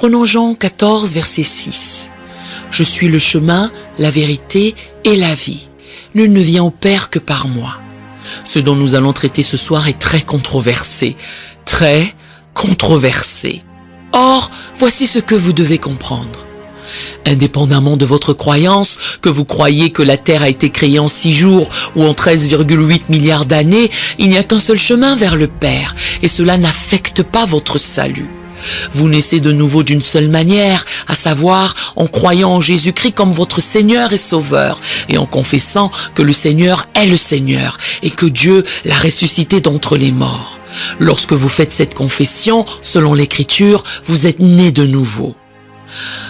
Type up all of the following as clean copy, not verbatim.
Prenons Jean 14, verset 6. « Je suis le chemin, la vérité et la vie. Nul ne vient au Père que par moi. » Ce dont nous allons traiter ce soir est très controversé. Très controversé. Or, voici ce que vous devez comprendre. Indépendamment de votre croyance, que vous croyez que la Terre a été créée en 6 jours ou en 13,8 milliards d'années, il n'y a qu'un seul chemin vers le Père, et cela n'affecte pas votre salut. Vous naissez de nouveau d'une seule manière, à savoir en croyant en Jésus-Christ comme votre Seigneur et Sauveur, et en confessant que le Seigneur est le Seigneur, et que Dieu l'a ressuscité d'entre les morts. Lorsque vous faites cette confession, selon l'Écriture, vous êtes né de nouveau.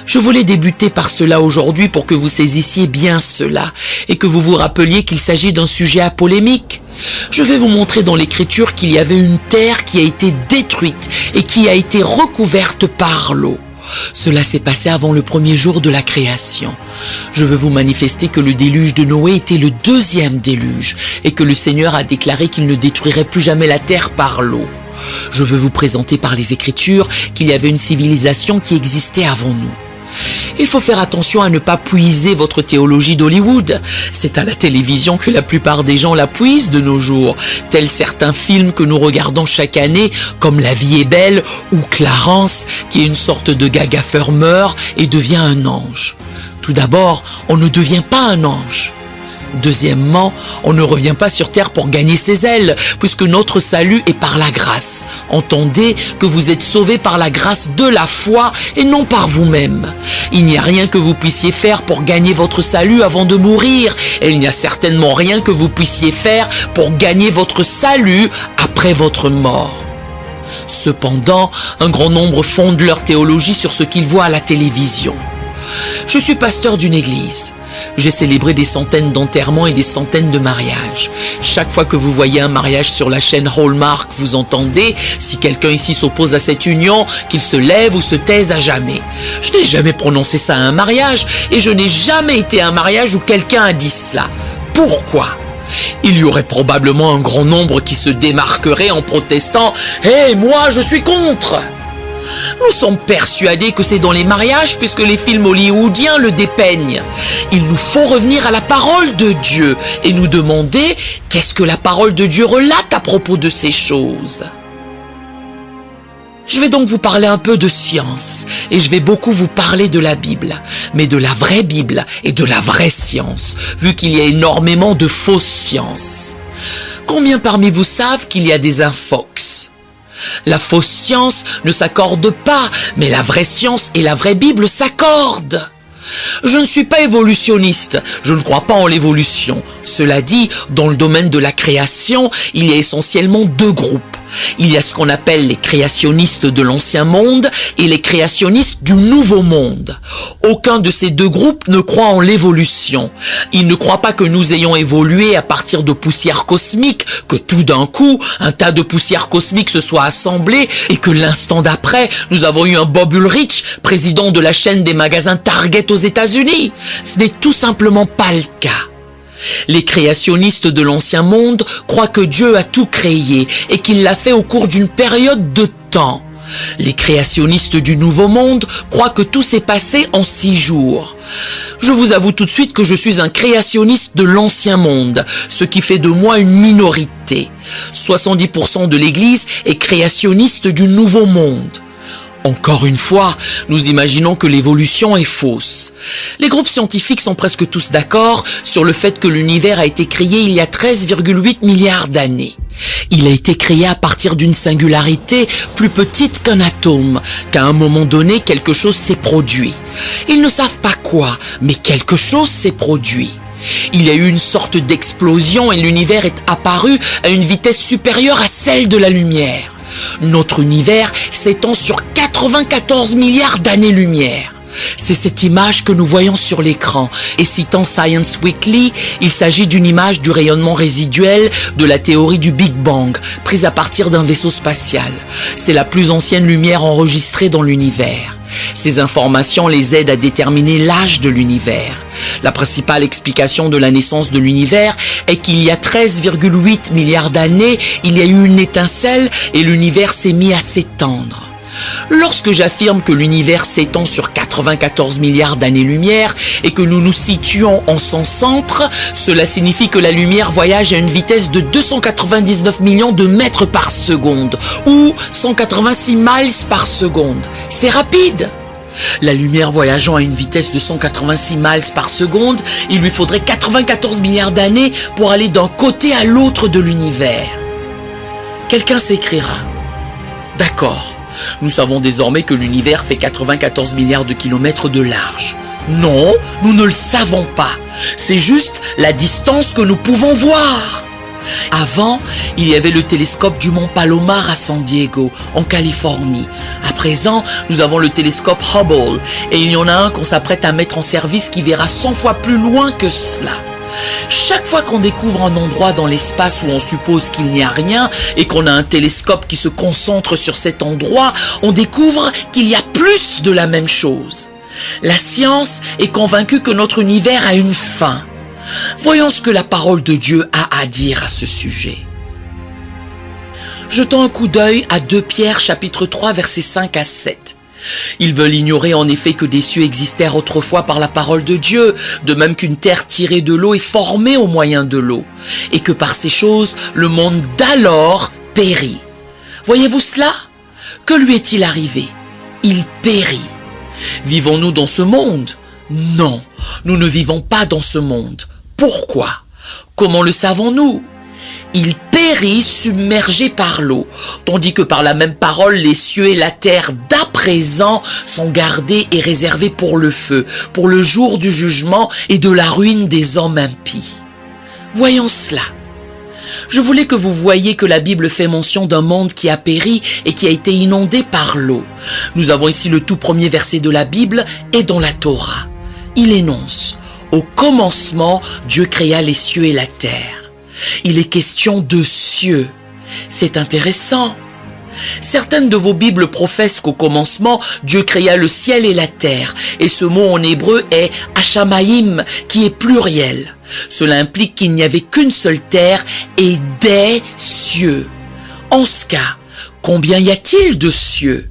Je voulais débuter par cela aujourd'hui pour que vous saisissiez bien cela et que vous vous rappeliez qu'il s'agit d'un sujet à polémique. Je vais vous montrer dans l'Écriture qu'il y avait une terre qui a été détruite et qui a été recouverte par l'eau. Cela s'est passé avant le premier jour de la création. Je veux vous manifester que le déluge de Noé était le deuxième déluge et que le Seigneur a déclaré qu'il ne détruirait plus jamais la terre par l'eau. Je veux vous présenter par les Écritures qu'il y avait une civilisation qui existait avant nous. Il faut faire attention à ne pas puiser votre théologie d'Hollywood. C'est à la télévision que la plupart des gens la puisent de nos jours, tels certains films que nous regardons chaque année, comme La vie est belle ou Clarence, qui est une sorte de gagafeur meurt et devient un ange. Tout d'abord, on ne devient pas un ange. Deuxièmement, on ne revient pas sur terre pour gagner ses ailes, puisque notre salut est par la grâce. Entendez que vous êtes sauvés par la grâce de la foi et non par vous-même. Il n'y a rien que vous puissiez faire pour gagner votre salut avant de mourir, et il n'y a certainement rien que vous puissiez faire pour gagner votre salut après votre mort. Cependant, un grand nombre fondent leur théologie sur ce qu'ils voient à la télévision. Je suis pasteur d'une église. J'ai célébré des centaines d'enterrements et des centaines de mariages. Chaque fois que vous voyez un mariage sur la chaîne Hallmark, vous entendez, si quelqu'un ici s'oppose à cette union, qu'il se lève ou se taise à jamais. Je n'ai jamais prononcé ça à un mariage et je n'ai jamais été à un mariage où quelqu'un a dit cela. Pourquoi ? Il y aurait probablement un grand nombre qui se démarquerait en protestant « Hé, moi, je suis contre !» Nous sommes persuadés que c'est dans les mariages puisque les films hollywoodiens le dépeignent. Il nous faut revenir à la parole de Dieu et nous demander qu'est-ce que la parole de Dieu relate à propos de ces choses. Je vais donc vous parler un peu de science et je vais beaucoup vous parler de la Bible, mais de la vraie Bible et de la vraie science, vu qu'il y a énormément de fausses sciences. Combien parmi vous savent qu'il y a des infox ? La fausse science ne s'accorde pas, mais la vraie science et la vraie Bible s'accordent. Je ne suis pas évolutionniste, je ne crois pas en l'évolution. Cela dit, dans le domaine de la création, il y a essentiellement 2 groupes. Il y a ce qu'on appelle les créationnistes de l'ancien monde et les créationnistes du nouveau monde. Aucun de ces 2 groupes ne croit en l'évolution. Ils ne croient pas que nous ayons évolué à partir de poussière cosmique, que tout d'un coup, un tas de poussière cosmique se soit assemblé et que l'instant d'après, nous avons eu un Bob Ulrich, président de la chaîne des magasins Target aux États-Unis. Ce n'est tout simplement pas le cas. Les créationnistes de l'ancien monde croient que Dieu a tout créé et qu'il l'a fait au cours d'une période de temps. Les créationnistes du nouveau monde croient que tout s'est passé en 6 jours. Je vous avoue tout de suite que je suis un créationniste de l'ancien monde, ce qui fait de moi une minorité. 70% de l'Église est créationniste du nouveau monde. Encore une fois, nous imaginons que l'évolution est fausse. Les groupes scientifiques sont presque tous d'accord sur le fait que l'univers a été créé il y a 13,8 milliards d'années. Il a été créé à partir d'une singularité plus petite qu'un atome, qu'à un moment donné, quelque chose s'est produit. Ils ne savent pas quoi, mais quelque chose s'est produit. Il y a eu une sorte d'explosion et l'univers est apparu à une vitesse supérieure à celle de la lumière. Notre univers s'étend sur 94 milliards d'années-lumière. C'est cette image que nous voyons sur l'écran. Et citant Science Weekly, il s'agit d'une image du rayonnement résiduel de la théorie du Big Bang, prise à partir d'un vaisseau spatial. C'est la plus ancienne lumière enregistrée dans l'univers. Ces informations les aident à déterminer l'âge de l'univers. La principale explication de la naissance de l'univers est qu'il y a 13,8 milliards d'années, il y a eu une étincelle et l'univers s'est mis à s'étendre. Lorsque j'affirme que l'univers s'étend sur 94 milliards d'années-lumière et que nous nous situons en son centre, cela signifie que la lumière voyage à une vitesse de 299 millions de mètres par seconde ou 186 miles par seconde. C'est rapide! La lumière voyageant à une vitesse de 186 miles par seconde, il lui faudrait 94 milliards d'années pour aller d'un côté à l'autre de l'univers. Quelqu'un s'écriera: d'accord, nous savons désormais que l'univers fait 94 milliards de kilomètres de large. Non, nous ne le savons pas. C'est juste la distance que nous pouvons voir. Avant, il y avait le télescope du mont Palomar à San Diego, en Californie. À présent, nous avons le télescope Hubble, et il y en a un qu'on s'apprête à mettre en service qui verra 100 fois plus loin que cela. Chaque fois qu'on découvre un endroit dans l'espace où on suppose qu'il n'y a rien et qu'on a un télescope qui se concentre sur cet endroit, on découvre qu'il y a plus de la même chose. La science est convaincue que notre univers a une fin. Voyons ce que la parole de Dieu a à dire à ce sujet. Jetons un coup d'œil à 2 Pierre chapitre 3 versets 5 à 7. Ils veulent ignorer en effet que des cieux existèrent autrefois par la parole de Dieu, de même qu'une terre tirée de l'eau est formée au moyen de l'eau, et que par ces choses, le monde d'alors périt. Voyez-vous cela? Que lui est-il arrivé? Il périt. Vivons-nous dans ce monde? Non, nous ne vivons pas dans ce monde. Pourquoi? Comment le savons-nous? Il périt submergé par l'eau, tandis que par la même parole, les cieux et la terre d'à présent sont gardés et réservés pour le feu, pour le jour du jugement et de la ruine des hommes impies. Voyons cela. Je voulais que vous voyiez que la Bible fait mention d'un monde qui a péri et qui a été inondé par l'eau. Nous avons ici le tout premier verset de la Bible et dans la Torah. Il énonce: au commencement, Dieu créa les cieux et la terre. Il est question de cieux. C'est intéressant. Certaines de vos Bibles professent qu'au commencement, Dieu créa le ciel et la terre. Et ce mot en hébreu est Hashamaïm, qui est pluriel. Cela implique qu'il n'y avait qu'une seule terre et des cieux. En ce cas, combien y a-t-il de cieux?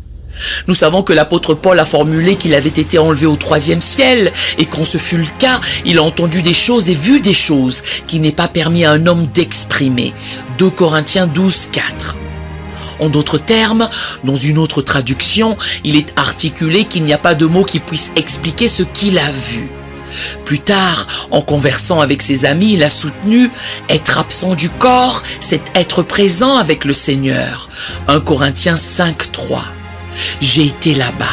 Nous savons que l'apôtre Paul a formulé qu'il avait été enlevé au 3e ciel et quand ce fut le cas, il a entendu des choses et vu des choses qui n'est pas permis à un homme d'exprimer. 2 Corinthiens 12, 4. En d'autres termes, dans une autre traduction, il est articulé qu'il n'y a pas de mot qui puisse expliquer ce qu'il a vu. Plus tard, en conversant avec ses amis, il a soutenu: être absent du corps, c'est être présent avec le Seigneur. 1 Corinthiens 5, 3. J'ai été là-bas,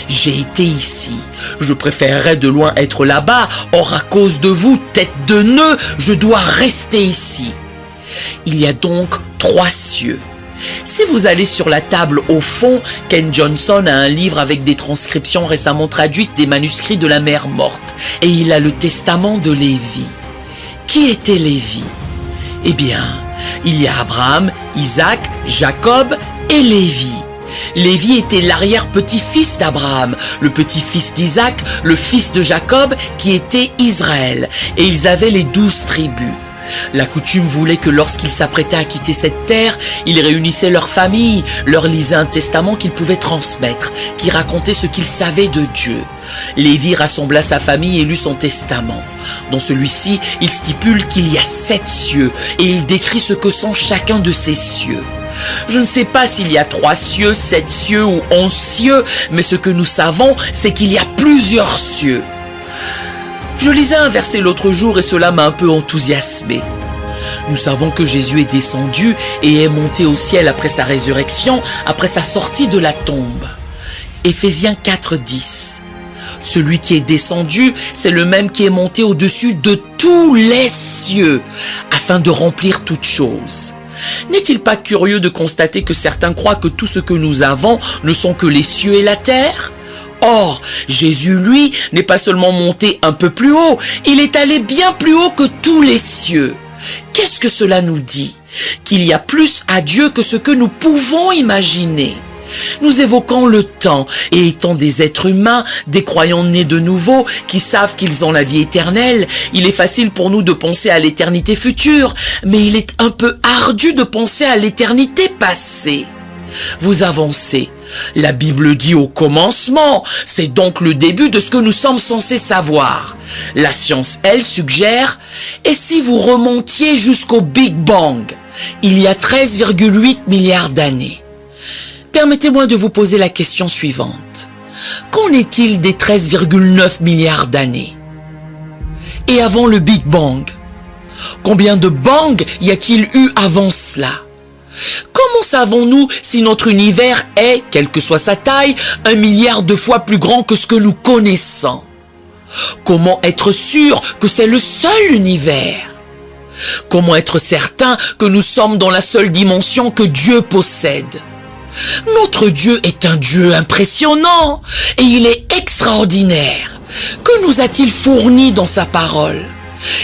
j'ai été ici. Je préférerais de loin être là-bas, or à cause de vous, tête de nœud, je dois rester ici. Il y a donc 3 cieux. Si vous allez sur la table au fond, Ken Johnson a un livre avec des transcriptions récemment traduites des manuscrits de la mer morte, et il a le testament de Lévi. Qui était Lévi? Eh bien, il y a Abraham, Isaac, Jacob et Lévi. Lévi était l'arrière-petit-fils d'Abraham, le petit-fils d'Isaac, le fils de Jacob qui était Israël, et ils avaient les 12 tribus. La coutume voulait que lorsqu'ils s'apprêtaient à quitter cette terre, ils réunissaient leur famille, leur lisaient un testament qu'ils pouvaient transmettre, qui racontait ce qu'ils savaient de Dieu. Lévi rassembla sa famille et lut son testament. Dans celui-ci, il stipule qu'il y a 7 cieux, et il décrit ce que sont chacun de ces cieux. Je ne sais pas s'il y a 3 cieux, 7 cieux ou 11 cieux, mais ce que nous savons, c'est qu'il y a plusieurs cieux. Je lisais un verset l'autre jour et cela m'a un peu enthousiasmé. Nous savons que Jésus est descendu et est monté au ciel après sa résurrection, après sa sortie de la tombe. Éphésiens 4, 10. Celui qui est descendu, c'est le même qui est monté au-dessus de tous les cieux, afin de remplir toutes choses. N'est-il pas curieux de constater que certains croient que tout ce que nous avons ne sont que les cieux et la terre? Or, Jésus, lui, n'est pas seulement monté un peu plus haut, il est allé bien plus haut que tous les cieux. Qu'est-ce que cela nous dit? Qu'il y a plus à Dieu que ce que nous pouvons imaginer. Nous évoquons le temps, et étant des êtres humains, des croyants nés de nouveau, qui savent qu'ils ont la vie éternelle, il est facile pour nous de penser à l'éternité future, mais il est un peu ardu de penser à l'éternité passée. Vous avancez. La Bible dit au commencement, c'est donc le début de ce que nous sommes censés savoir. La science, elle, suggère, et si vous remontiez jusqu'au Big Bang, il y a 13,8 milliards d'années. Permettez-moi de vous poser la question suivante. Qu'en est-il des 13,9 milliards d'années? Et avant le Big Bang, combien de bangs y a-t-il eu avant cela? Comment savons-nous si notre univers est, quelle que soit sa taille, 1 milliard de fois plus grand que ce que nous connaissons? Comment être sûr que c'est le seul univers? Comment être certain que nous sommes dans la seule dimension que Dieu possède? Notre Dieu est un Dieu impressionnant et il est extraordinaire. Que nous a-t-il fourni dans sa parole?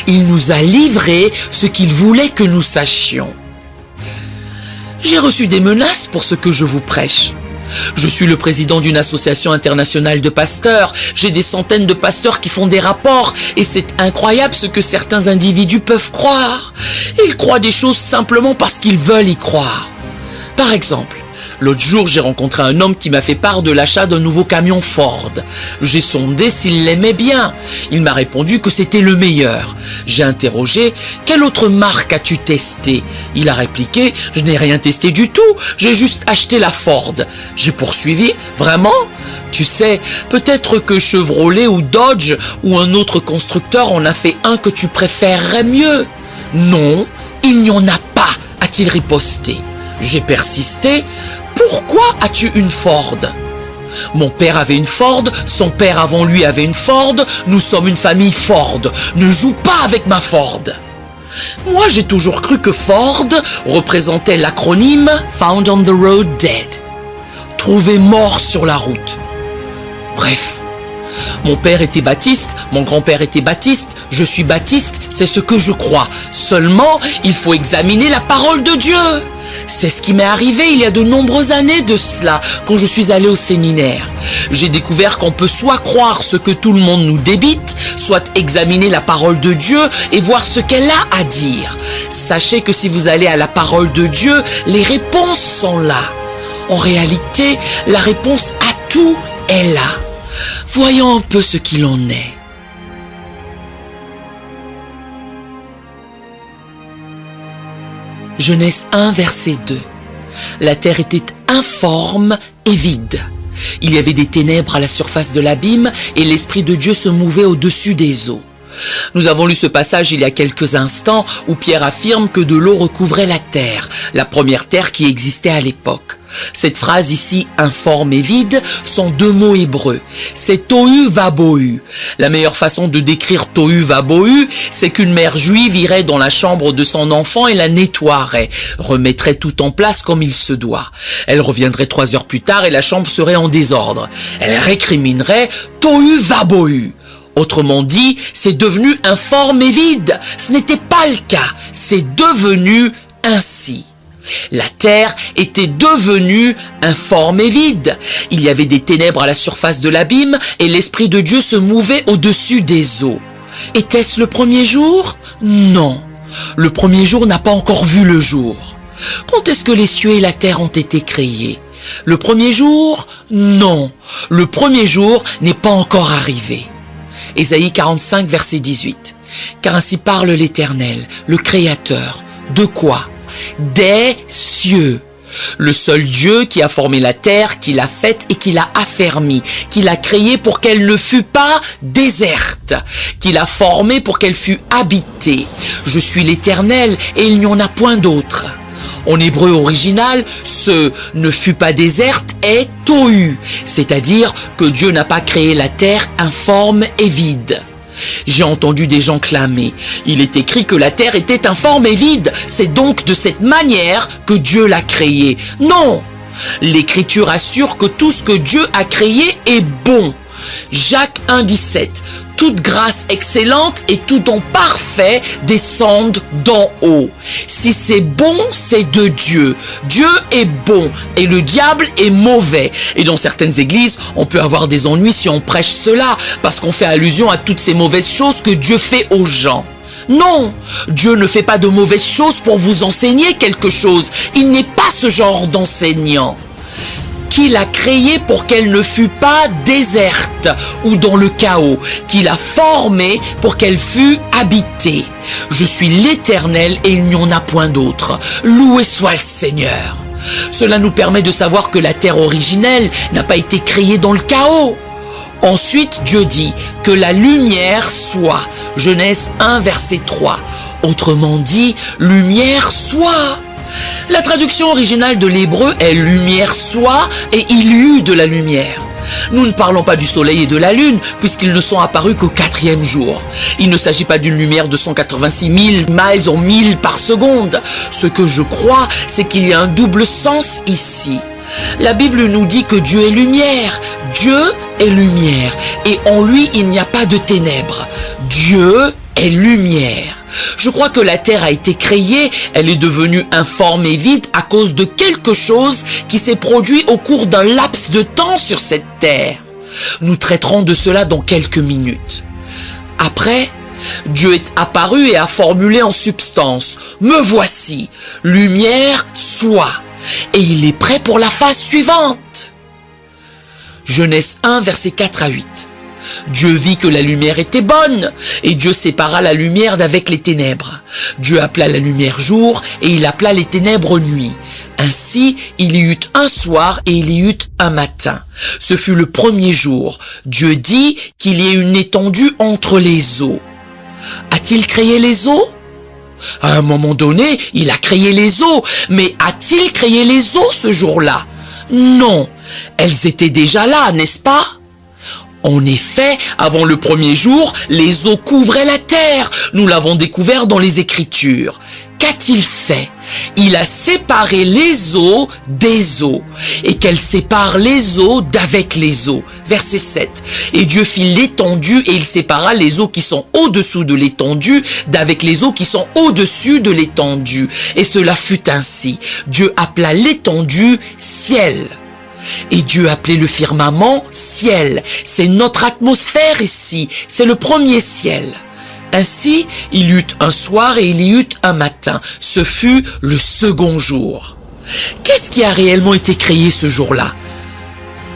Il nous a livré ce qu'il voulait que nous sachions. J'ai reçu des menaces pour ce que je vous prêche. Je suis le président d'une association internationale de pasteurs. J'ai des centaines de pasteurs qui font des rapports et c'est incroyable ce que certains individus peuvent croire. Ils croient des choses simplement parce qu'ils veulent y croire. Par exemple, l'autre jour, j'ai rencontré un homme qui m'a fait part de l'achat d'un nouveau camion Ford. J'ai sondé s'il l'aimait bien. Il m'a répondu que c'était le meilleur. J'ai interrogé « Quelle autre marque as-tu testé ?» Il a répliqué « Je n'ai rien testé du tout, j'ai juste acheté la Ford. » J'ai poursuivi « Vraiment ? Tu sais, peut-être que Chevrolet ou Dodge ou un autre constructeur en a fait un que tu préférerais mieux. » « Non, il n'y en a pas, a-t-il riposté. J'ai persisté. Pourquoi as-tu une Ford? Mon père avait une Ford, son père avant lui avait une Ford, nous sommes une famille Ford. Ne joue pas avec ma Ford. Moi, j'ai toujours cru que Ford représentait l'acronyme Found on the Road Dead. Trouvé mort sur la route. Bref. Mon père était baptiste, mon grand-père était baptiste, je suis baptiste, c'est ce que je crois. Seulement, il faut examiner la parole de Dieu. C'est ce qui m'est arrivé il y a de nombreuses années de cela, quand je suis allé au séminaire. J'ai découvert qu'on peut soit croire ce que tout le monde nous débite, soit examiner la parole de Dieu et voir ce qu'elle a à dire. Sachez que si vous allez à la parole de Dieu, les réponses sont là. En réalité, la réponse à tout est là. Voyons un peu ce qu'il en est. Genèse 1, verset 2. La terre était informe et vide. Il y avait des ténèbres à la surface de l'abîme et l'Esprit de Dieu se mouvait au-dessus des eaux. Nous avons lu ce passage il y a quelques instants où Pierre affirme que de l'eau recouvrait la terre, la première terre qui existait à l'époque. Cette phrase ici, informe et vide, sont deux mots hébreux. C'est tohu vabohu. La meilleure façon de décrire tohu vabohu, c'est qu'une mère juive irait dans la chambre de son enfant et la nettoierait, remettrait tout en place comme il se doit. Elle reviendrait 3 heures plus tard et la chambre serait en désordre. Elle récriminerait tohu vabohu. Autrement dit, c'est devenu informe et vide. Ce n'était pas le cas, c'est devenu ainsi. La terre était devenue informe et vide. Il y avait des ténèbres à la surface de l'abîme et l'Esprit de Dieu se mouvait au-dessus des eaux. Était-ce le premier jour? Non. Le premier jour n'a pas encore vu le jour. Quand est-ce que les cieux et la terre ont été créés? Le premier jour? Non. Le premier jour n'est pas encore arrivé. Ésaïe 45, verset 18. Car ainsi parle l'Éternel, le Créateur. De quoi? Des cieux. Le seul Dieu qui a formé la terre, qui l'a faite et qui l'a affermie, qui l'a créée pour qu'elle ne fût pas déserte, qui l'a formée pour qu'elle fût habitée. Je suis l'Éternel et il n'y en a point d'autre. En hébreu original, ce « ne fut pas déserte » est « tohu », c'est-à-dire que Dieu n'a pas créé la terre informe et vide. J'ai entendu des gens clamer « Il est écrit que la terre était informe et vide, c'est donc de cette manière que Dieu l'a créée. » Non! L'Écriture assure que tout ce que Dieu a créé est bon. Jacques 1, 17. Toute grâce excellente et tout don parfait descendent d'en haut. Si c'est bon, c'est de Dieu. Dieu est bon et le diable est mauvais. Et dans certaines églises, on peut avoir des ennuis si on prêche cela, parce qu'on fait allusion à toutes ces mauvaises choses que Dieu fait aux gens. Non, Dieu ne fait pas de mauvaises choses pour vous enseigner quelque chose. Il n'est pas ce genre d'enseignant, qu'il a créé pour qu'elle ne fût pas déserte ou dans le chaos, qu'il a formé pour qu'elle fût habitée. Je suis l'Éternel et il n'y en a point d'autre. Loué soit le Seigneur. Cela nous permet de savoir que la terre originelle n'a pas été créée dans le chaos. Ensuite, Dieu dit que la lumière soit. Genèse 1, verset 3. Autrement dit, lumière soit. La traduction originale de l'hébreu est lumière soit et il y eut de la lumière. Nous ne parlons pas du soleil et de la lune puisqu'ils ne sont apparus qu'au 4e jour. Il ne s'agit pas d'une lumière de 186 000 miles en milles par seconde. Ce que je crois, c'est qu'il y a un double sens ici. La Bible nous dit que Dieu est lumière. Dieu est lumière et en lui il n'y a pas de ténèbres. Dieu est lumière. Je crois que la terre a été créée, elle est devenue informe et vide à cause de quelque chose qui s'est produit au cours d'un laps de temps sur cette terre. Nous traiterons de cela dans quelques minutes. Après, Dieu est apparu et a formulé en substance, « Me voici, lumière, soit ». Et il est prêt pour la phase suivante. Genèse 1, versets 4 à 8. Dieu vit que la lumière était bonne, et Dieu sépara la lumière d'avec les ténèbres. Dieu appela la lumière jour, et il appela les ténèbres nuit. Ainsi, il y eut un soir, et il y eut un matin. Ce fut le premier jour. Dieu dit qu'il y ait une étendue entre les eaux. A-t-il créé les eaux? À un moment donné, il a créé les eaux, mais a-t-il créé les eaux ce jour-là? Non, elles étaient déjà là, n'est-ce pas? En effet, avant le premier jour, les eaux couvraient la terre. Nous l'avons découvert dans les Écritures. Qu'a-t-il fait? Il a séparé les eaux des eaux, et qu'elle sépare les eaux d'avec les eaux. Verset 7. Et Dieu fit l'étendue, et il sépara les eaux qui sont au-dessous de l'étendue d'avec les eaux qui sont au-dessus de l'étendue. Et cela fut ainsi. Dieu appela l'étendue ciel. Et Dieu appelait le firmament ciel. C'est notre atmosphère ici. C'est le premier ciel. Ainsi, il y eut un soir et il y eut un matin. Ce fut le second jour. Qu'est-ce qui a réellement été créé ce jour-là?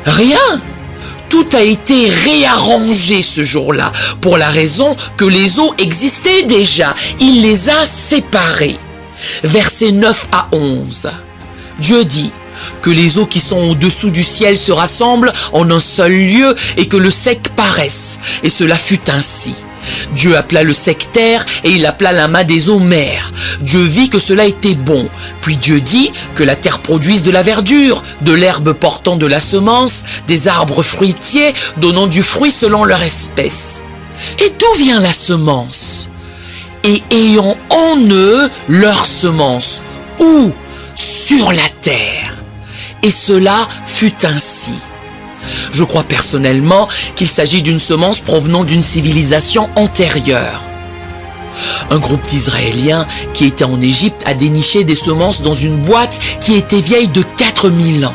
Rien. Tout a été réarrangé ce jour-là, pour la raison que les eaux existaient déjà. Il les a séparées. Versets 9 à 11. Dieu dit que les eaux qui sont au-dessous du ciel se rassemblent en un seul lieu et que le sec paraisse. Et cela fut ainsi. Dieu appela le sec terre et il appela l'amas des eaux mer. Dieu vit que cela était bon. Puis Dieu dit que la terre produise de la verdure, de l'herbe portant de la semence, des arbres fruitiers donnant du fruit selon leur espèce. Et d'où vient la semence? Et ayant en eux leur semence. Où? Sur la terre. Et cela fut ainsi. Je crois personnellement qu'il s'agit d'une semence provenant d'une civilisation antérieure. Un groupe d'Israéliens qui était en Égypte a déniché des semences dans une boîte qui était vieille de 4000 ans.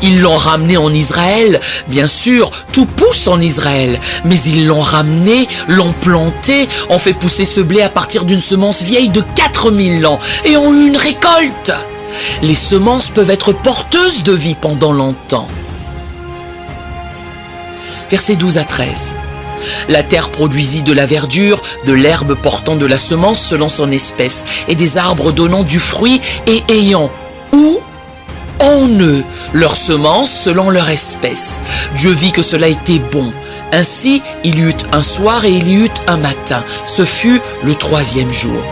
Ils l'ont ramené en Israël. Bien sûr, tout pousse en Israël. Mais ils l'ont ramené, l'ont planté, ont fait pousser ce blé à partir d'une semence vieille de 4000 ans et ont eu une récolte. Les semences peuvent être porteuses de vie pendant longtemps. Versets 12 à 13. La terre produisit de la verdure, de l'herbe portant de la semence selon son espèce, et des arbres donnant du fruit et ayant où? En eux, leur semence selon leur espèce. Dieu vit que cela était bon. Ainsi, il y eut un soir et il y eut un matin. Ce fut le 3e jour.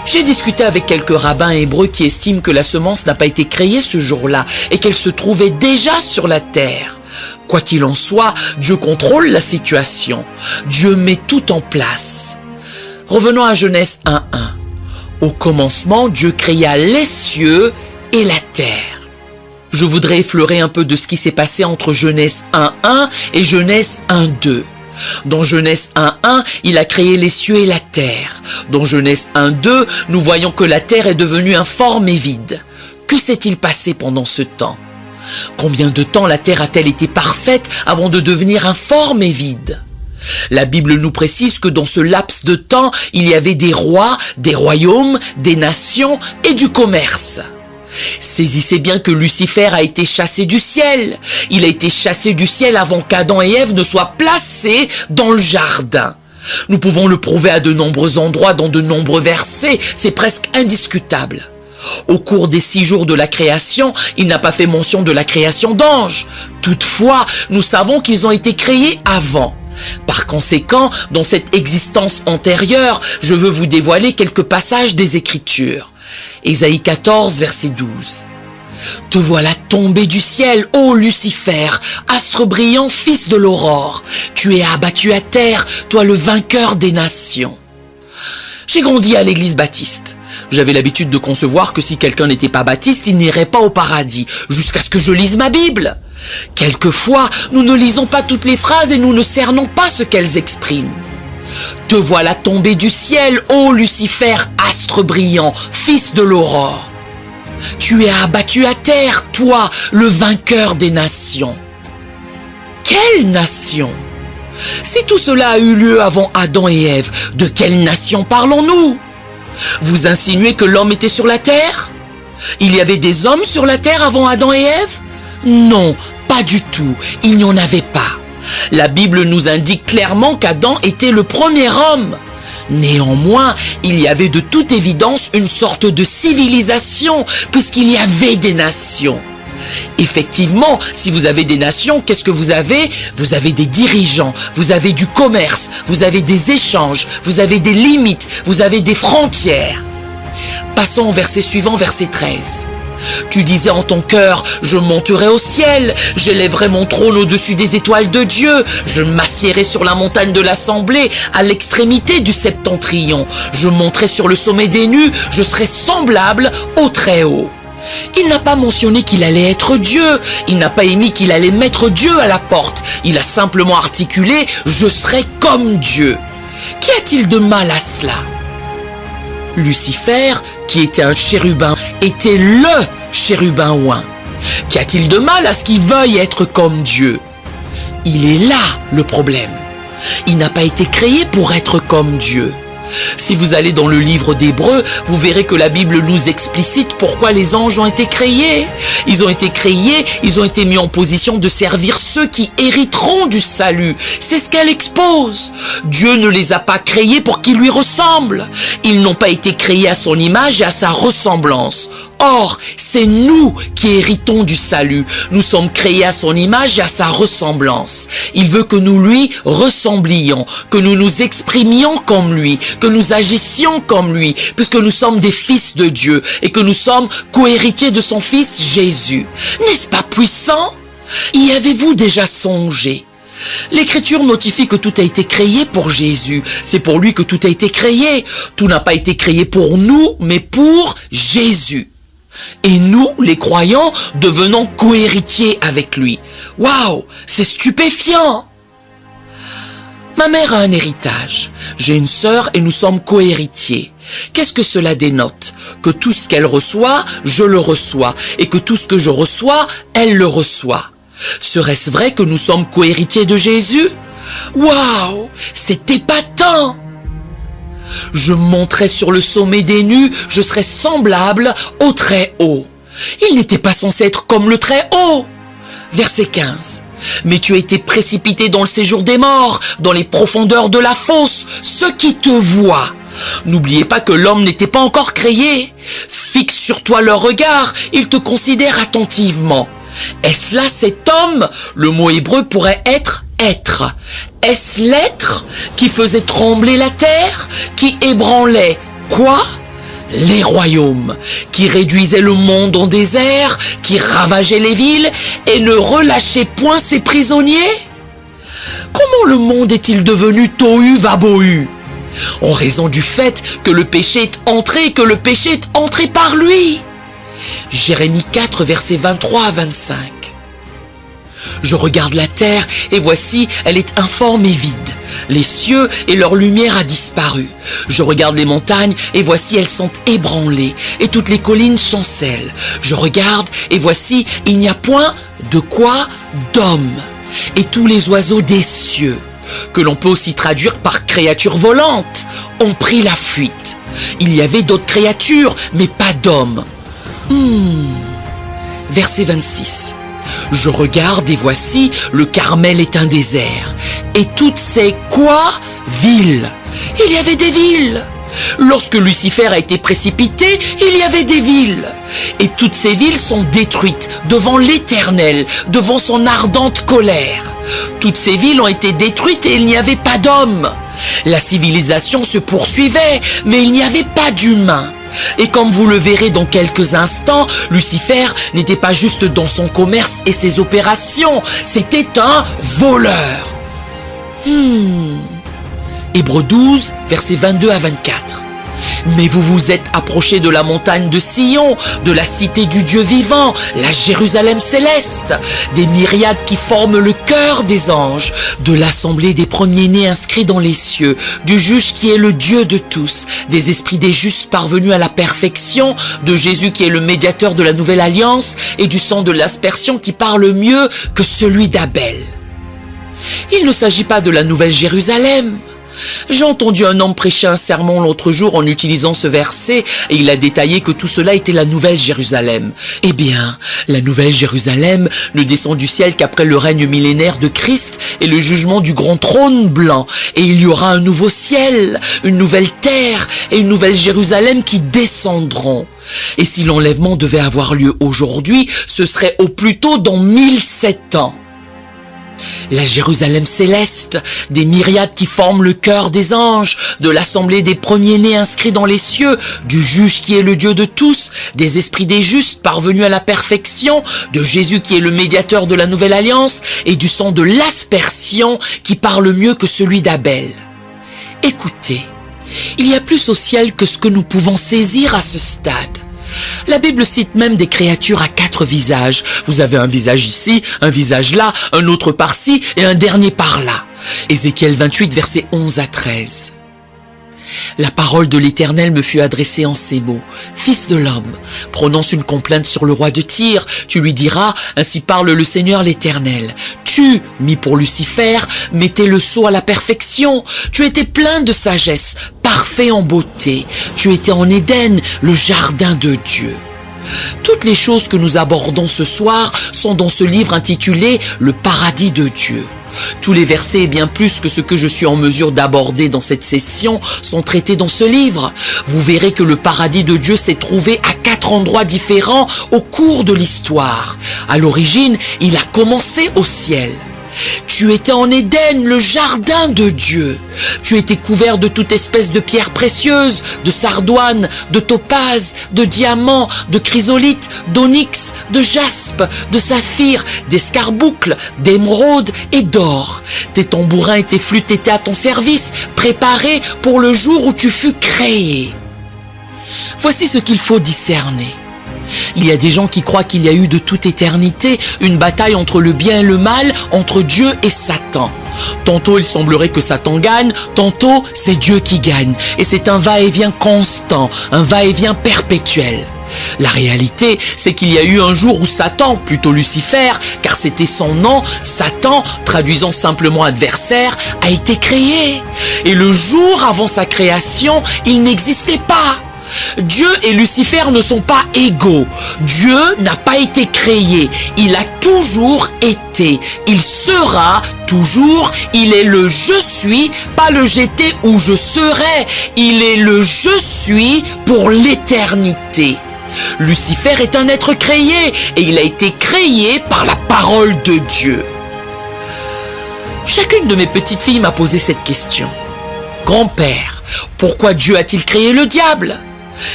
J'ai discuté avec quelques rabbins hébreux qui estiment que la semence n'a pas été créée ce jour-là et qu'elle se trouvait déjà sur la terre. Quoi qu'il en soit, Dieu contrôle la situation. Dieu met tout en place. Revenons à Genèse 1.1. Au commencement, Dieu créa les cieux et la terre. Je voudrais effleurer un peu de ce qui s'est passé entre Genèse 1.1 et Genèse 1.2. Dans Genèse 1.1, il a créé les cieux et la terre. Dans Genèse 1.2, nous voyons que la terre est devenue informe et vide. Que s'est-il passé pendant ce temps? Combien de temps la terre a-t-elle été parfaite avant de devenir informe et vide? La Bible nous précise que dans ce laps de temps, il y avait des rois, des royaumes, des nations et du commerce. Saisissez bien que Lucifer a été chassé du ciel. Il a été chassé du ciel avant qu'Adam et Ève ne soient placés dans le jardin. Nous pouvons le prouver à de nombreux endroits, dans de nombreux versets, c'est presque indiscutable. Au cours des 6 jours de la création, il n'a pas fait mention de la création d'anges. Toutefois, nous savons qu'ils ont été créés avant. Par conséquent, dans cette existence antérieure, je veux vous dévoiler quelques passages des Écritures. Ésaïe 14, verset 12. « Te voilà tombé du ciel, ô Lucifer, astre brillant, fils de l'aurore. Tu es abattu à terre, toi le vainqueur des nations. » J'ai grandi à l'église baptiste. J'avais l'habitude de concevoir que si quelqu'un n'était pas baptiste, il n'irait pas au paradis, jusqu'à ce que je lise ma Bible. Quelquefois, nous ne lisons pas toutes les phrases et nous ne cernons pas ce qu'elles expriment. « Te voilà tombé du ciel, ô Lucifer, astre brillant, fils de l'aurore. Tu es abattu à terre, toi, le vainqueur des nations. » Quelle nation? Si tout cela a eu lieu avant Adam et Ève, de quelle nation parlons-nous? Vous insinuez que l'homme était sur la terre? Il y avait des hommes sur la terre avant Adam et Ève? Non, pas du tout, il n'y en avait pas. La Bible nous indique clairement qu'Adam était le premier homme. Néanmoins, il y avait de toute évidence une sorte de civilisation, puisqu'il y avait des nations. Effectivement, si vous avez des nations, qu'est-ce que vous avez? Vous avez des dirigeants, vous avez du commerce, vous avez des échanges, vous avez des limites, vous avez des frontières. Passons au verset suivant, verset 13. Tu disais en ton cœur, je monterai au ciel, j'élèverai mon trône au-dessus des étoiles de Dieu, je m'assiérai sur la montagne de l'assemblée, à l'extrémité du septentrion, je monterai sur le sommet des nues, je serai semblable au Très-Haut. Il n'a pas mentionné qu'il allait être Dieu, il n'a pas émis qu'il allait mettre Dieu à la porte, il a simplement articulé « je serai comme Dieu ». Qu'y a-t-il de mal à cela? Lucifer, qui était un chérubin, était le chérubin oint. Qu'y a-t-il de mal à ce qu'il veuille être comme Dieu? Il est là le problème. Il n'a pas été créé pour être comme Dieu. Si vous allez dans le livre d'Hébreux, vous verrez que la Bible nous explicite pourquoi les anges ont été créés. Ils ont été créés, ils ont été mis en position de servir ceux qui hériteront du salut. C'est ce qu'elle expose. Dieu ne les a pas créés pour qu'ils lui ressemblent. Ils n'ont pas été créés à son image et à sa ressemblance. Or, c'est nous qui héritons du salut. Nous sommes créés à son image et à sa ressemblance. Il veut que nous lui ressemblions, que nous nous exprimions comme lui, que nous agissions comme lui, puisque nous sommes des fils de Dieu et que nous sommes co-héritiers de son Fils Jésus. N'est-ce pas puissant? Y avez-vous déjà songé? L'Écriture notifie que tout a été créé pour Jésus. C'est pour lui que tout a été créé. Tout n'a pas été créé pour nous, mais pour Jésus. Et nous, les croyants, devenons co-héritiers avec lui. Waouh, c'est stupéfiant! Ma mère a un héritage. J'ai une sœur et nous sommes co-héritiers. Qu'est-ce que cela dénote? Que tout ce qu'elle reçoit, je le reçois. Et que tout ce que je reçois, elle le reçoit. Serait-ce vrai que nous sommes co-héritiers de Jésus? Waouh, c'est épatant! Je monterai sur le sommet des nues, je serai semblable au Très-Haut. Il n'était pas censé être comme le Très-Haut. Verset 15. Mais tu as été précipité dans le séjour des morts, dans les profondeurs de la fosse, ceux qui te voient. N'oubliez pas que l'homme n'était pas encore créé. Fixe sur toi leur regard, ils te considèrent attentivement. Est-ce là cet homme? Le mot hébreu pourrait être être. Est-ce l'être qui faisait trembler la terre, qui ébranlait quoi? Les royaumes, qui réduisait le monde en désert, qui ravageait les villes et ne relâchait point ses prisonniers? Comment le monde est-il devenu tohu vabohu? En raison du fait que le péché est entré, que le péché est entré par lui. Jérémie 4, versets 23 à 25. Je regarde la terre et voici, elle est informe et vide. Les cieux et leur lumière a disparu. Je regarde les montagnes et voici, elles sont ébranlées et toutes les collines chancellent. Je regarde et voici, il n'y a point de quoi d'homme. Et tous les oiseaux des cieux, que l'on peut aussi traduire par créatures volantes, ont pris la fuite. Il y avait d'autres créatures, mais pas d'hommes. Verset 26. Je regarde et voici, le Carmel est un désert. Et toutes ces quoi? Villes. Il y avait des villes. Lorsque Lucifer a été précipité, il y avait des villes. Et toutes ces villes sont détruites devant l'Éternel, devant son ardente colère. Toutes ces villes ont été détruites et il n'y avait pas d'hommes. La civilisation se poursuivait, mais il n'y avait pas d'humains. Et comme vous le verrez dans quelques instants, Lucifer n'était pas juste dans son commerce et ses opérations, c'était un voleur. Hébreux 12, versets 22 à 24. Mais vous vous êtes approchés de la montagne de Sion, de la cité du Dieu vivant, la Jérusalem céleste, des myriades qui forment le cœur des anges, de l'assemblée des premiers-nés inscrits dans les cieux, du juge qui est le Dieu de tous, des esprits des justes parvenus à la perfection, de Jésus qui est le médiateur de la nouvelle alliance et du sang de l'aspersion qui parle mieux que celui d'Abel. Il ne s'agit pas de la nouvelle Jérusalem. J'ai entendu un homme prêcher un sermon l'autre jour en utilisant ce verset et il a détaillé que tout cela était la nouvelle Jérusalem. Eh bien, la nouvelle Jérusalem ne descend du ciel qu'après le règne millénaire de Christ et le jugement du grand trône blanc. Et il y aura un nouveau ciel, une nouvelle terre et une nouvelle Jérusalem qui descendront. Et si l'enlèvement devait avoir lieu aujourd'hui, ce serait au plus tôt dans 1007 ans. La Jérusalem céleste, des myriades qui forment le cœur des anges, de l'assemblée des premiers-nés inscrits dans les cieux, du juge qui est le Dieu de tous, des esprits des justes parvenus à la perfection, de Jésus qui est le médiateur de la nouvelle alliance et du sang de l'aspersion qui parle mieux que celui d'Abel. Écoutez, il y a plus au ciel que ce que nous pouvons saisir à ce stade. La Bible cite même des créatures à 4 visages. Vous avez un visage ici, un visage là, un autre par-ci et un dernier par-là. Ézéchiel 28, versets 11 à 13. La parole de l'Éternel me fut adressée en ces mots. Fils de l'homme, prononce une complainte sur le roi de Tyr. Tu lui diras, ainsi parle le Seigneur l'Éternel. Tu, mis pour Lucifer, mettais le sceau à la perfection. Tu étais plein de sagesse, parfait en beauté. Tu étais en Éden, le jardin de Dieu. Toutes les choses que nous abordons ce soir sont dans ce livre intitulé « Le paradis de Dieu ». Tous les versets et bien plus que ce que je suis en mesure d'aborder dans cette session sont traités dans ce livre. Vous verrez que le paradis de Dieu s'est trouvé à 4 endroits différents au cours de l'histoire. À l'origine, il a commencé au ciel. Tu étais en Éden, le jardin de Dieu. Tu étais couvert de toute espèce de pierres précieuses, de sardoine, de topaze, de diamants, de chrysolite, d'onyx, de jaspe, de saphir, d'escarboucle, d'émeraude et d'or. Tes tambourins et tes flûtes étaient à ton service, préparés pour le jour où tu fus créé. Voici ce qu'il faut discerner. Il y a des gens qui croient qu'il y a eu de toute éternité une bataille entre le bien et le mal, entre Dieu et Satan. Tantôt il semblerait que Satan gagne, tantôt c'est Dieu qui gagne. Et c'est un va-et-vient constant, un va-et-vient perpétuel. La réalité, c'est qu'il y a eu un jour où Satan, plutôt Lucifer, car c'était son nom, Satan, traduisant simplement adversaire, a été créé. Et le jour avant sa création, il n'existait pas. Dieu et Lucifer ne sont pas égaux. Dieu n'a pas été créé. Il a toujours été. Il sera toujours. Il est le je suis, pas le j'étais ou je serai. Il est le je suis pour l'éternité. Lucifer est un être créé et il a été créé par la parole de Dieu. Chacune de mes petites filles m'a posé cette question. Grand-père, pourquoi Dieu a-t-il créé le diable ?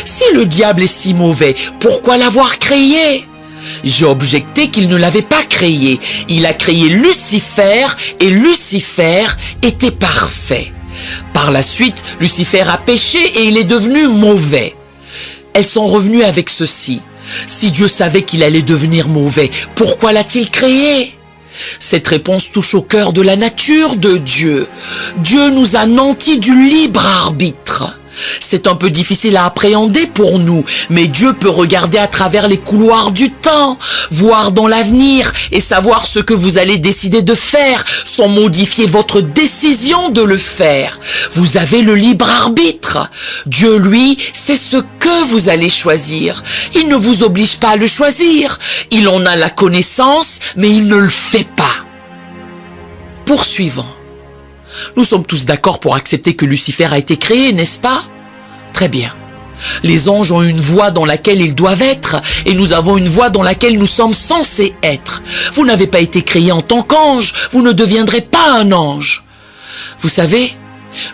Si le diable est si mauvais, pourquoi l'avoir créé ? J'ai objecté qu'il ne l'avait pas créé. Il a créé Lucifer et Lucifer était parfait. Par la suite, Lucifer a péché et il est devenu mauvais. Elles sont revenues avec ceci. Si Dieu savait qu'il allait devenir mauvais, pourquoi l'a-t-il créé ? Cette réponse touche au cœur de la nature de Dieu. Dieu nous a nantis du libre arbitre. C'est un peu difficile à appréhender pour nous, mais Dieu peut regarder à travers les couloirs du temps, voir dans l'avenir et savoir ce que vous allez décider de faire sans modifier votre décision de le faire. Vous avez le libre arbitre. Dieu, lui, sait ce que vous allez choisir. Il ne vous oblige pas à le choisir. Il en a la connaissance, mais il ne le fait pas. Poursuivons. Nous sommes tous d'accord pour accepter que Lucifer a été créé, n'est-ce pas? Très bien. Les anges ont une voie dans laquelle ils doivent être et nous avons une voie dans laquelle nous sommes censés être. Vous n'avez pas été créé en tant qu'ange, vous ne deviendrez pas un ange. Vous savez,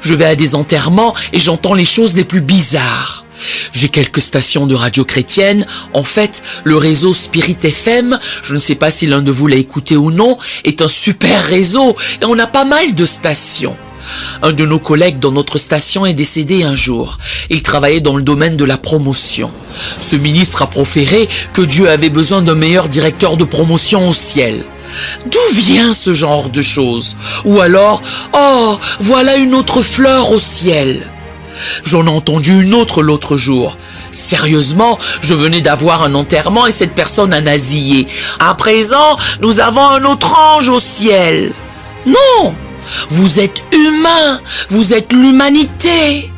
je vais à des enterrements et j'entends les choses les plus bizarres. J'ai quelques stations de radio chrétienne. En fait, le réseau Spirit FM, je ne sais pas si l'un de vous l'a écouté ou non, est un super réseau et on a pas mal de stations. Un de nos collègues dans notre station est décédé un jour. Il travaillait dans le domaine de la promotion. Ce ministre a proféré que Dieu avait besoin d'un meilleur directeur de promotion au ciel. D'où vient ce genre de choses? Ou alors, oh, voilà une autre fleur au ciel. J'en ai entendu une autre l'autre jour. Sérieusement, je venais d'avoir un enterrement et cette personne a nasillé. À présent, nous avons un autre ange au ciel. Non, vous êtes humain, vous êtes l'humanité.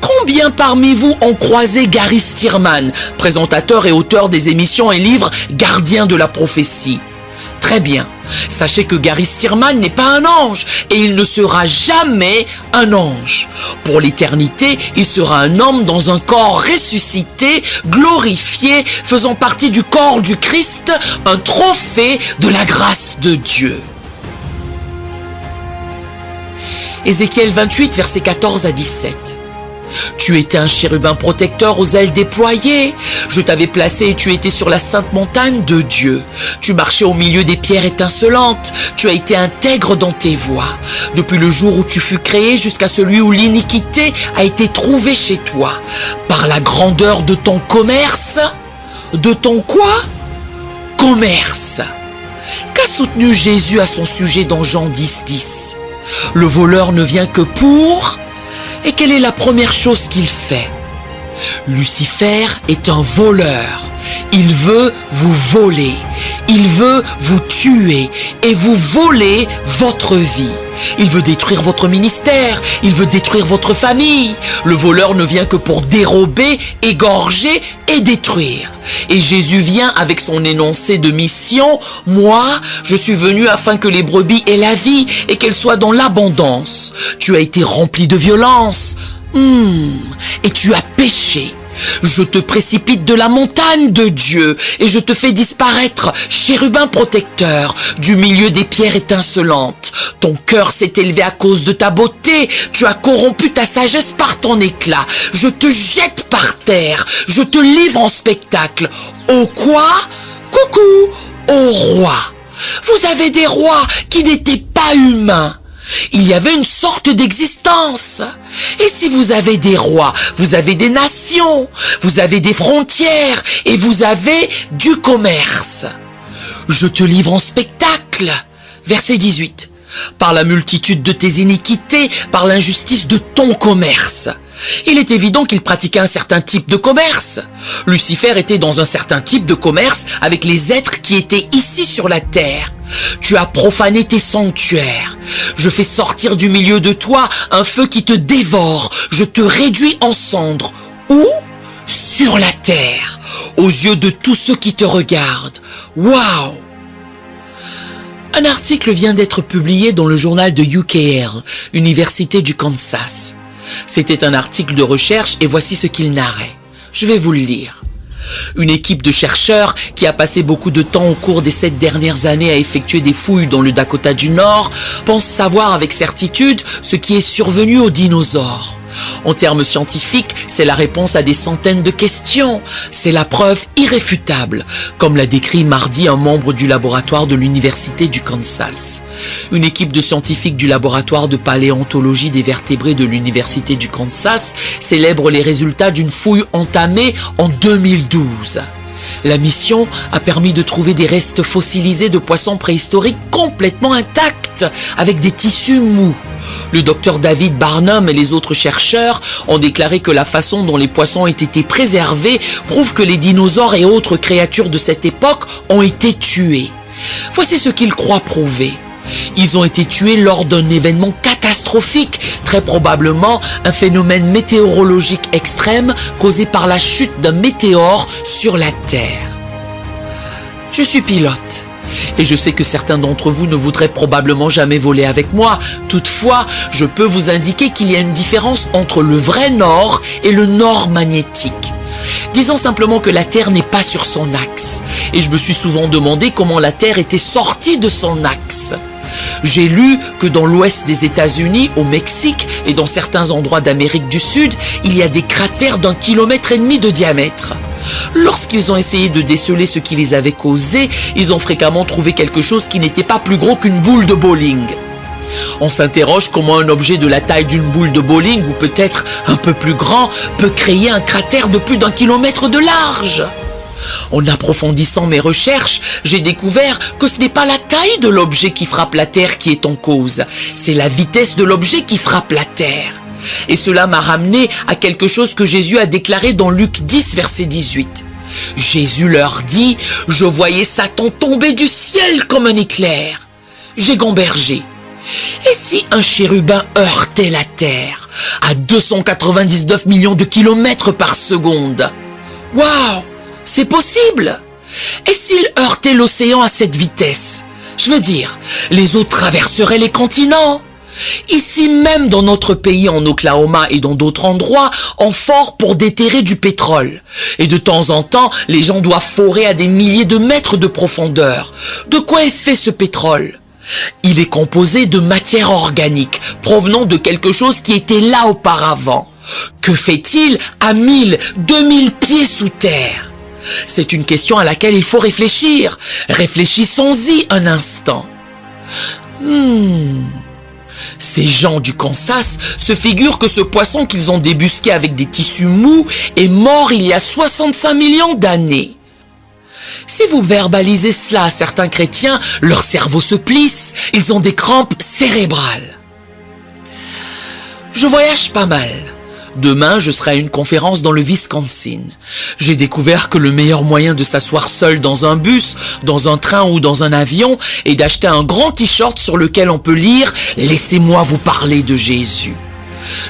Combien parmi vous ont croisé Gary Stearman, présentateur et auteur des émissions et livres Gardien de la prophétie? Très bien. Sachez que Gary Stearman n'est pas un ange et il ne sera jamais un ange. Pour l'éternité, il sera un homme dans un corps ressuscité, glorifié, faisant partie du corps du Christ, un trophée de la grâce de Dieu. Ézéchiel 28, versets 14 à 17. Tu étais un chérubin protecteur aux ailes déployées. Je t'avais placé et tu étais sur la sainte montagne de Dieu. Tu marchais au milieu des pierres étincelantes. Tu as été intègre dans tes voies. Depuis le jour où tu fus créé jusqu'à celui où l'iniquité a été trouvée chez toi. Par la grandeur de ton commerce. De ton quoi? Commerce. Qu'a soutenu Jésus à son sujet dans Jean 10, 10? Le voleur ne vient que pour... Et quelle est la première chose qu'il fait? Lucifer est un voleur. Il veut vous voler. Il veut vous tuer et vous voler votre vie. Il veut détruire votre ministère. Il veut détruire votre famille. Le voleur ne vient que pour dérober, égorger et détruire. Et Jésus vient avec son énoncé de mission. Moi, je suis venu afin que les brebis aient la vie et qu'elles soient dans l'abondance. Tu as été rempli de violence. Et tu as péché. Je te précipite de la montagne de Dieu et je te fais disparaître, chérubin protecteur, du milieu des pierres étincelantes. Ton cœur s'est élevé à cause de ta beauté, tu as corrompu ta sagesse par ton éclat. Je te jette par terre, je te livre en spectacle. Au quoi? Coucou, au roi. Vous avez des rois qui n'étaient pas humains. Il y avait une sorte d'existence. Et si vous avez des rois, vous avez des nations, vous avez des frontières et vous avez du commerce. Je te livre en spectacle. Verset 18. Par la multitude de tes iniquités, par l'injustice de ton commerce. Il est évident qu'il pratiquait un certain type de commerce. Lucifer était dans un certain type de commerce avec les êtres qui étaient ici sur la terre. Tu as profané tes sanctuaires. Je fais sortir du milieu de toi un feu qui te dévore. Je te réduis en cendres. Où? Sur la terre, aux yeux de tous ceux qui te regardent. Waouh! Un article vient d'être publié dans le journal de UKR, Université du Kansas. C'était un article de recherche et voici ce qu'il narrait. Je vais vous le lire. Une équipe de chercheurs qui a passé beaucoup de temps au cours des 7 dernières années à effectuer des fouilles dans le Dakota du Nord pense savoir avec certitude ce qui est survenu aux dinosaures. En termes scientifiques, c'est la réponse à des centaines de questions. C'est la preuve irréfutable, comme l'a décrit mardi un membre du laboratoire de l'Université du Kansas. Une équipe de scientifiques du laboratoire de paléontologie des vertébrés de l'Université du Kansas célèbre les résultats d'une fouille entamée en 2012. La mission a permis de trouver des restes fossilisés de poissons préhistoriques complètement intacts, avec des tissus mous. Le docteur David Barnum et les autres chercheurs ont déclaré que la façon dont les poissons ont été préservés prouve que les dinosaures et autres créatures de cette époque ont été tués. Voici ce qu'ils croient prouver. Ils ont été tués lors d'un événement catastrophique, très probablement un phénomène météorologique extrême causé par la chute d'un météore sur la Terre. Je suis pilote et je sais que certains d'entre vous ne voudraient probablement jamais voler avec moi. Toutefois, je peux vous indiquer qu'il y a une différence entre le vrai nord et le nord magnétique. Disons simplement que la Terre n'est pas sur son axe et je me suis souvent demandé comment la Terre était sortie de son axe. J'ai lu que dans l'ouest des États-Unis, au Mexique et dans certains endroits d'Amérique du Sud, il y a des cratères d'1,5 km de diamètre. Lorsqu'ils ont essayé de déceler ce qui les avait causés, ils ont fréquemment trouvé quelque chose qui n'était pas plus gros qu'une boule de bowling. On s'interroge comment un objet de la taille d'une boule de bowling, ou peut-être un peu plus grand, peut créer un cratère de plus d'1 kilomètre de large. En approfondissant mes recherches, j'ai découvert que ce n'est pas la taille de l'objet qui frappe la Terre qui est en cause, c'est la vitesse de l'objet qui frappe la Terre. Et cela m'a ramené à quelque chose que Jésus a déclaré dans Luc 10, verset 18. Jésus leur dit « Je voyais Satan tomber du ciel comme un éclair. J'ai gambergé. Et si un chérubin heurtait la Terre à 299 millions de kilomètres par seconde? Waouh! C'est possible! Et s'il heurtait l'océan à cette vitesse? Je veux dire, les eaux traverseraient les continents. Ici même dans notre pays, en Oklahoma et dans d'autres endroits, on fore pour déterrer du pétrole. Et de temps en temps, les gens doivent forer à des milliers de mètres de profondeur. De quoi est fait ce pétrole? Il est composé de matière organique, provenant de quelque chose qui était là auparavant. Que fait-il à 1000, 2000 pieds sous terre? C'est une question à laquelle il faut réfléchir. Réfléchissons-y un instant. Ces gens du Kansas se figurent que ce poisson qu'ils ont débusqué avec des tissus mous est mort il y a 65 millions d'années. Si vous verbalisez cela à certains chrétiens, leur cerveau se plisse, ils ont des crampes cérébrales. Je voyage pas mal. Demain, je serai à une conférence dans le Wisconsin. J'ai découvert que le meilleur moyen de s'asseoir seul dans un bus, dans un train ou dans un avion est d'acheter un grand t-shirt sur lequel on peut lire « Laissez-moi vous parler de Jésus ».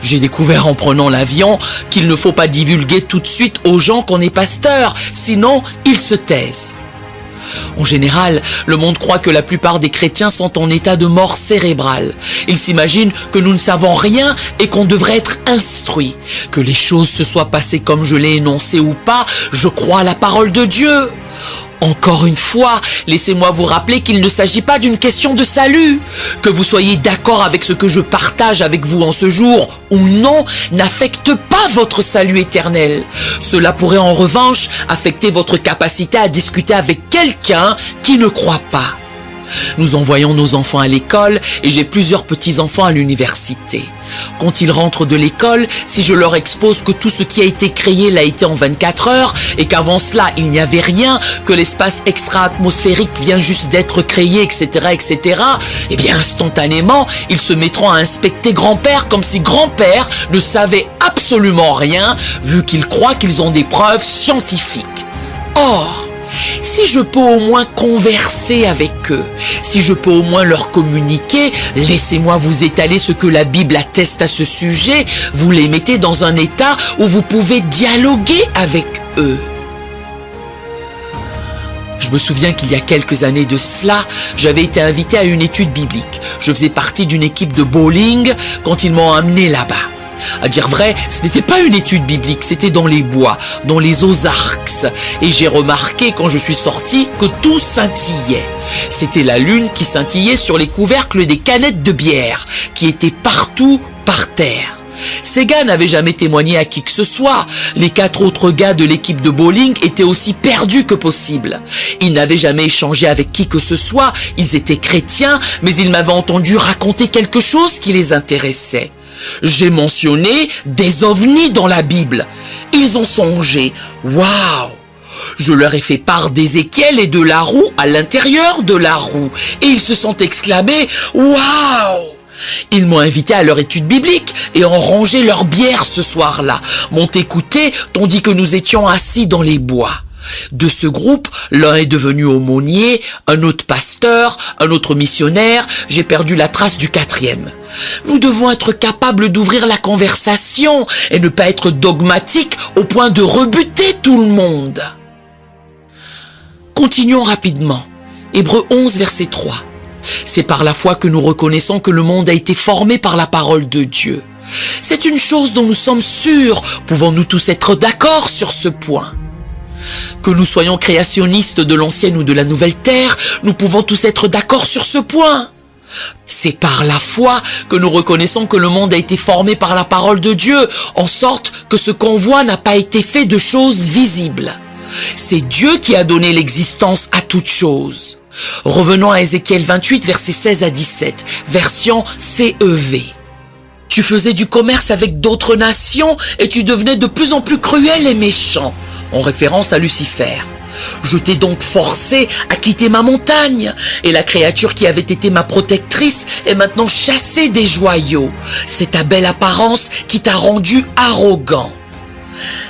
J'ai découvert en prenant l'avion qu'il ne faut pas divulguer tout de suite aux gens qu'on est pasteur, sinon ils se taisent. En général, le monde croit que la plupart des chrétiens sont en état de mort cérébrale. Ils s'imaginent que nous ne savons rien et qu'on devrait être instruits. Que les choses se soient passées comme je l'ai énoncé ou pas, je crois à la parole de Dieu. Encore une fois, laissez-moi vous rappeler qu'il ne s'agit pas d'une question de salut. Que vous soyez d'accord avec ce que je partage avec vous en ce jour ou non, n'affecte pas votre salut éternel. Cela pourrait en revanche affecter votre capacité à discuter avec quelqu'un qui ne croit pas. Nous envoyons nos enfants à l'école et j'ai plusieurs petits-enfants à l'université. Quand ils rentrent de l'école, si je leur expose que tout ce qui a été créé l'a été en 24 heures et qu'avant cela il n'y avait rien, que l'espace extra-atmosphérique vient juste d'être créé, etc., eh bien instantanément, ils se mettront à inspecter grand-père comme si grand-père ne savait absolument rien, vu qu'ils croient qu'ils ont des preuves scientifiques. Or, si je peux au moins converser avec eux, si je peux au moins leur communiquer, laissez-moi vous étaler ce que la Bible atteste à ce sujet, vous les mettez dans un état où vous pouvez dialoguer avec eux. Je me souviens qu'il y a quelques années de cela, j'avais été invité à une étude biblique. Je faisais partie d'une équipe de bowling quand ils m'ont amené là-bas. À dire vrai, ce n'était pas une étude biblique, c'était dans les bois, dans les Ozarks. Et j'ai remarqué quand je suis sorti que tout scintillait. C'était la lune qui scintillait sur les couvercles des canettes de bière, qui étaient partout par terre. Ces gars n'avaient jamais témoigné à qui que ce soit. Les 4 autres gars de l'équipe de bowling étaient aussi perdus que possible. Ils n'avaient jamais échangé avec qui que ce soit, ils étaient chrétiens, mais ils m'avaient entendu raconter quelque chose qui les intéressait. J'ai mentionné des ovnis dans la Bible. Ils ont songé, waouh, Je leur ai fait part d'Ézéchiel et de la roue à l'intérieur de la roue. Et ils se sont exclamés « Waouh !» Ils m'ont invité à leur étude biblique et ont rangé leur bière ce soir-là, m'ont écouté tandis que nous étions assis dans les bois. De ce groupe, l'un est devenu aumônier, un autre pasteur, un autre missionnaire, j'ai perdu la trace du quatrième. Nous devons être capables d'ouvrir la conversation et ne pas être dogmatiques au point de rebuter tout le monde. Continuons rapidement. Hébreux 11, verset 3. C'est par la foi que nous reconnaissons que le monde a été formé par la parole de Dieu. C'est une chose dont nous sommes sûrs. Pouvons-nous tous être d'accord sur ce point? Que nous soyons créationnistes de l'ancienne ou de la nouvelle terre, nous pouvons tous être d'accord sur ce point. C'est par la foi que nous reconnaissons que le monde a été formé par la parole de Dieu, en sorte que ce qu'on voit n'a pas été fait de choses visibles. C'est Dieu qui a donné l'existence à toute chose. Revenons à Ézéchiel 28, versets 16 à 17, version CEV. Tu faisais du commerce avec d'autres nations et tu devenais de plus en plus cruel et méchant, en référence à Lucifer. Je t'ai donc forcé à quitter ma montagne, et la créature qui avait été ma protectrice est maintenant chassée des joyaux. C'est ta belle apparence qui t'a rendu arrogant.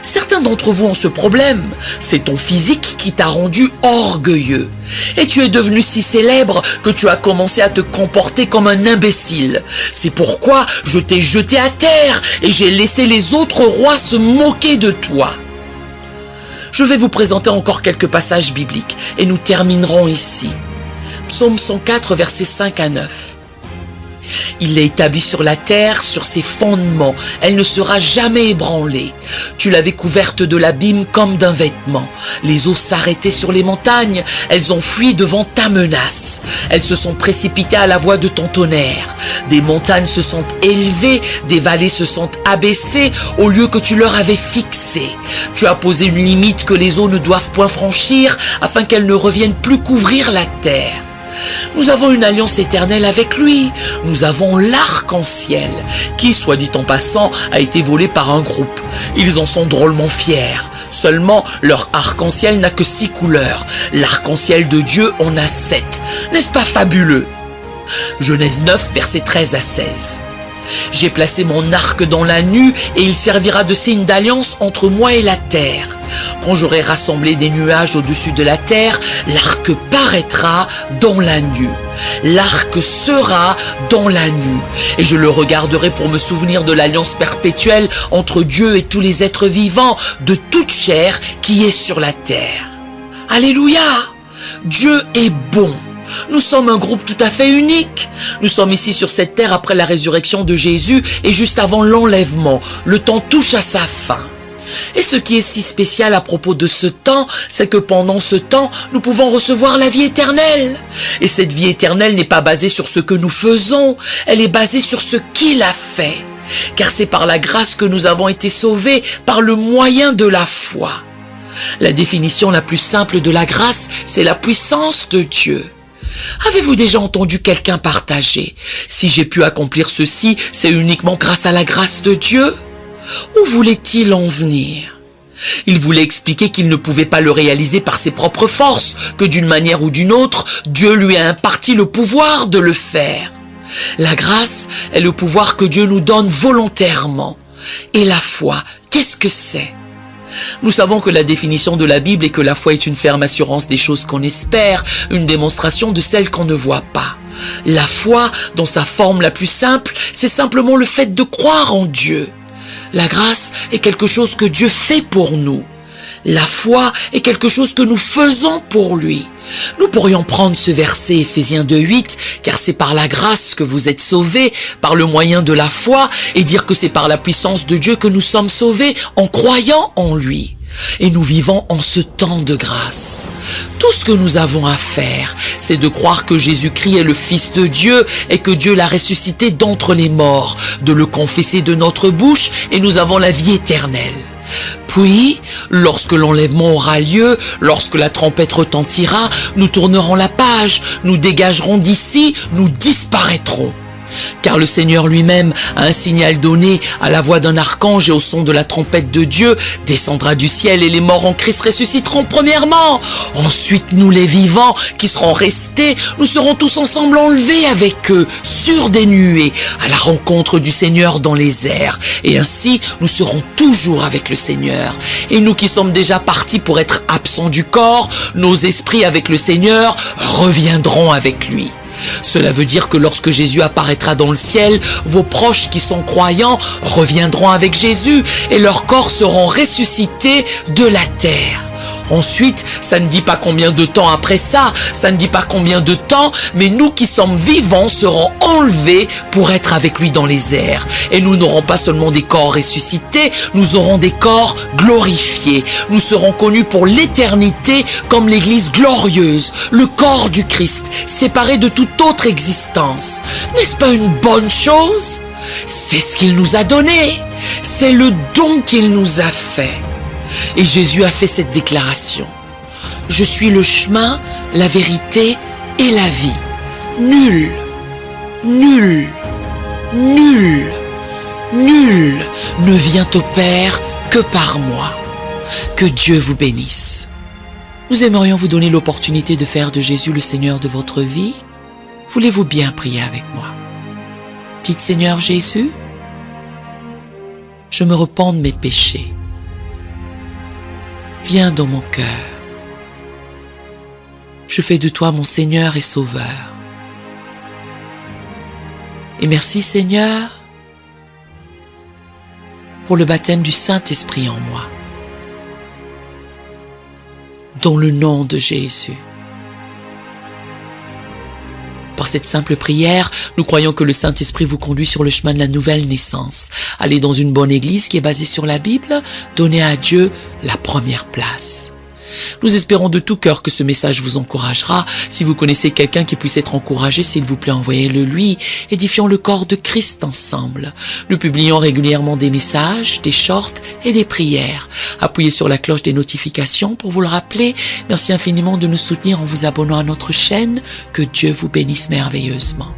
Certains d'entre vous ont ce problème, c'est ton physique qui t'a rendu orgueilleux. Et tu es devenu si célèbre que tu as commencé à te comporter comme un imbécile. C'est pourquoi je t'ai jeté à terre et j'ai laissé les autres rois se moquer de toi. Je vais vous présenter encore quelques passages bibliques et nous terminerons ici. Psaume 104, versets 5 à 9. Il l'a établie sur la terre, sur ses fondements. Elle ne sera jamais ébranlée. Tu l'avais couverte de l'abîme comme d'un vêtement. Les eaux s'arrêtaient sur les montagnes. Elles ont fui devant ta menace. Elles se sont précipitées à la voix de ton tonnerre. Des montagnes se sont élevées, des vallées se sont abaissées au lieu que tu leur avais fixé. Tu as posé une limite que les eaux ne doivent point franchir afin qu'elles ne reviennent plus couvrir la terre. Nous avons une alliance éternelle avec lui. Nous avons l'arc-en-ciel, qui, soit dit en passant, a été volé par un groupe. Ils en sont drôlement fiers. Seulement, leur arc-en-ciel n'a que 6 couleurs. L'arc-en-ciel de Dieu en a 7. N'est-ce pas fabuleux? Genèse 9, versets 13 à 16. J'ai placé mon arc dans la nue et il servira de signe d'alliance entre moi et la terre. Quand j'aurai rassemblé des nuages au-dessus de la terre, l'arc paraîtra dans la nue. L'arc sera dans la nue. Et je le regarderai pour me souvenir de l'alliance perpétuelle entre Dieu et tous les êtres vivants de toute chair qui est sur la terre. Alléluia! Dieu est bon. Nous sommes un groupe tout à fait unique. Nous sommes ici sur cette terre après la résurrection de Jésus et juste avant l'enlèvement. Le temps touche à sa fin. Et ce qui est si spécial à propos de ce temps, c'est que pendant ce temps, nous pouvons recevoir la vie éternelle. Et cette vie éternelle n'est pas basée sur ce que nous faisons, elle est basée sur ce qu'il a fait. Car c'est par la grâce que nous avons été sauvés par le moyen de la foi. La définition la plus simple de la grâce, c'est la puissance de Dieu. Avez-vous déjà entendu quelqu'un partager « Si j'ai pu accomplir ceci, c'est uniquement grâce à la grâce de Dieu » ? Où voulait-il en venir? Il voulait expliquer qu'il ne pouvait pas le réaliser par ses propres forces, que d'une manière ou d'une autre, Dieu lui a imparti le pouvoir de le faire. La grâce est le pouvoir que Dieu nous donne volontairement. Et la foi, qu'est-ce que c'est? Nous savons que la définition de la Bible est que la foi est une ferme assurance des choses qu'on espère, une démonstration de celles qu'on ne voit pas. La foi, dans sa forme la plus simple, c'est simplement le fait de croire en Dieu. La grâce est quelque chose que Dieu fait pour nous. La foi est quelque chose que nous faisons pour lui. Nous pourrions prendre ce verset Éphésiens 2:8, car c'est par la grâce que vous êtes sauvés, par le moyen de la foi, et dire que c'est par la puissance de Dieu que nous sommes sauvés en croyant en lui. Et nous vivons en ce temps de grâce. Tout ce que nous avons à faire, c'est de croire que Jésus-Christ est le Fils de Dieu et que Dieu l'a ressuscité d'entre les morts, de le confesser de notre bouche et nous avons la vie éternelle. Puis, lorsque l'enlèvement aura lieu, lorsque la trompette retentira, nous tournerons la page, nous dégagerons d'ici, nous disparaîtrons. Car le Seigneur lui-même a un signal donné à la voix d'un archange et au son de la trompette de Dieu, descendra du ciel et les morts en Christ ressusciteront premièrement. Ensuite, nous les vivants qui serons restés, nous serons tous ensemble enlevés avec eux sur des nuées à la rencontre du Seigneur dans les airs. Et ainsi, nous serons toujours avec le Seigneur. Et nous qui sommes déjà partis pour être absents du corps, nos esprits avec le Seigneur reviendront avec lui. Cela veut dire que lorsque Jésus apparaîtra dans le ciel, vos proches qui sont croyants reviendront avec Jésus et leurs corps seront ressuscités de la terre. Ensuite, ça ne dit pas combien de temps après ça, ça ne dit pas combien de temps, mais nous qui sommes vivants serons enlevés pour être avec lui dans les airs. Et nous n'aurons pas seulement des corps ressuscités, nous aurons des corps glorifiés. Nous serons connus pour l'éternité comme l'Église glorieuse, le corps du Christ, séparé de toute autre existence. N'est-ce pas une bonne chose? C'est ce qu'il nous a donné, c'est le don qu'il nous a fait. Et Jésus a fait cette déclaration. Je suis le chemin, la vérité et la vie. Nul, nul, nul, nul ne vient au Père que par moi. Que Dieu vous bénisse. Nous aimerions vous donner l'opportunité de faire de Jésus le Seigneur de votre vie. Voulez-vous bien prier avec moi? Dites Seigneur Jésus, je me repens de mes péchés. Viens dans mon cœur. Je fais de toi mon Seigneur et Sauveur. Et merci Seigneur pour le baptême du Saint-Esprit en moi. Dans le nom de Jésus. Par cette simple prière, nous croyons que le Saint-Esprit vous conduit sur le chemin de la nouvelle naissance. Allez dans une bonne église qui est basée sur la Bible, donnez à Dieu la première place. Nous espérons de tout cœur que ce message vous encouragera. Si vous connaissez quelqu'un qui puisse être encouragé, s'il vous plaît, envoyez-le lui. Édifions le corps de Christ ensemble. Nous publions régulièrement des messages, des shorts et des prières. Appuyez sur la cloche des notifications pour vous le rappeler. Merci infiniment de nous soutenir en vous abonnant à notre chaîne. Que Dieu vous bénisse merveilleusement.